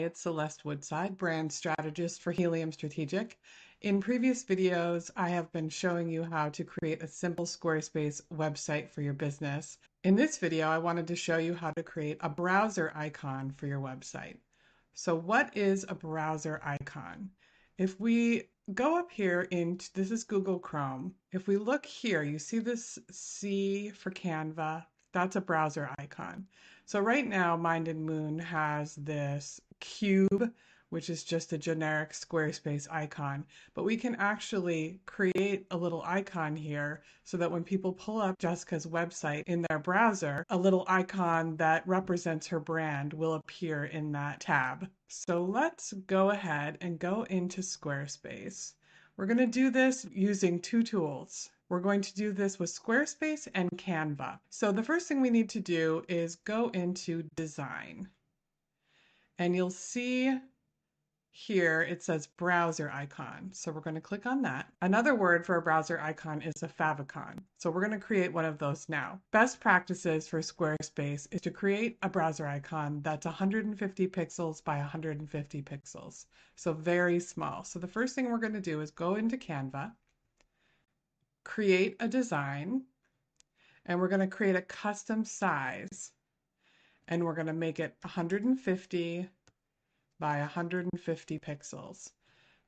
it's Celeste Woodside, brand strategist for Helium Strategic. In previous videos, I have been showing you how to create a simple Squarespace website for your business. In this video, I wanted to show you how to create a browser icon for your website. So what is a browser icon? If we go up here into, this is Google Chrome. If we look here, you see this C for Canva, that's a browser icon. So right now, Mind and Moon has this cube, which is just a generic Squarespace icon, but we can actually create a little icon here so that when people pull up Jessica's website in their browser, a little icon that represents her brand will appear in that tab. So let's go ahead and go into Squarespace. We're going to do this using two tools. We're going to do this with Squarespace and Canva. So the first thing we need to do is go into Design. And you'll see here it says browser icon. So we're going to click on that. Another word for a browser icon is a favicon. So we're going to create one of those now. Best practices for Squarespace is to create a browser icon that's 150 pixels by 150 pixels. So very small. So the first thing we're going to do is go into Canva, create a design, and we're going to create a custom size, and we're going to make it 150 by 150 pixels.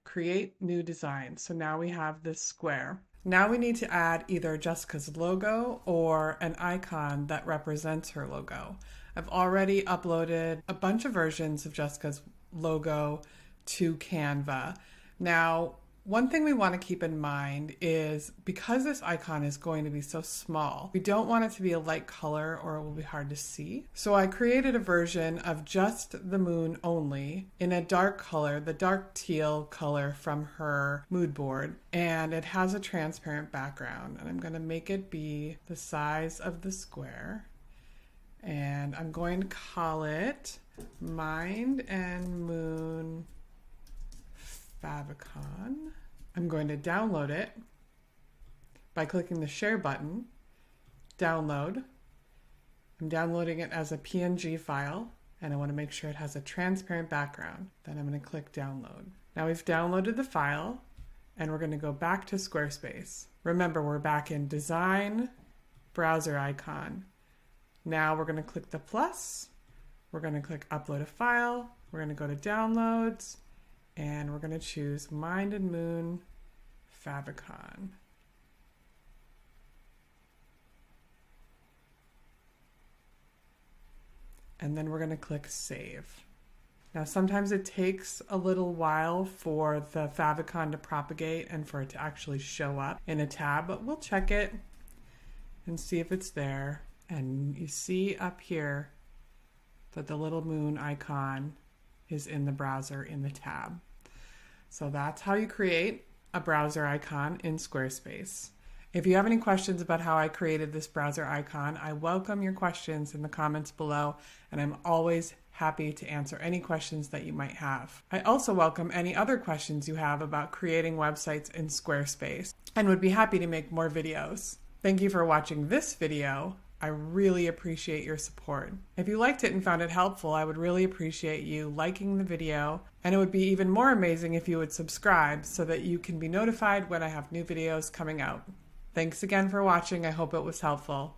Create new design. So now we have this square. Now we need to add either Jessica's logo or an icon that represents her logo. I've already uploaded a bunch of versions of Jessica's logo to Canva. Now, one thing we want to keep in mind is because this icon is going to be so small, we don't want it to be a light color or it will be hard to see. So I created a version of just the moon only in a dark color, the dark teal color from her mood board, and it has a transparent background. And I'm going to make it be the size of the square. And I'm going to call it Mind and Moon Favicon. I'm going to download it by clicking the share button, download. I'm downloading it as a PNG file, and I want to make sure it has a transparent background. Then I'm going to click download. Now we've downloaded the file, and we're going to go back to Squarespace. Remember, we're back in Design, Browser Icon. Now we're going to click the plus, we're going to click Upload a File, we're going to go to Downloads, and we're going to choose Mind and Moon Favicon. And then we're going to click Save. Now sometimes it takes a little while for the favicon to propagate and for it to actually show up in a tab, but we'll check it and see if it's there. And you see up here that the little moon icon is in the browser in the tab. So that's how you create a browser icon in Squarespace. If you have any questions about how I created this browser icon, I welcome your questions in the comments below, and I'm always happy to answer any questions that you might have. I also welcome any other questions you have about creating websites in Squarespace and would be happy to make more videos. Thank you for watching this video. I really appreciate your support. If you liked it and found it helpful, I would really appreciate you liking the video, and it would be even more amazing if you would subscribe so that you can be notified when I have new videos coming out. Thanks again for watching. I hope it was helpful.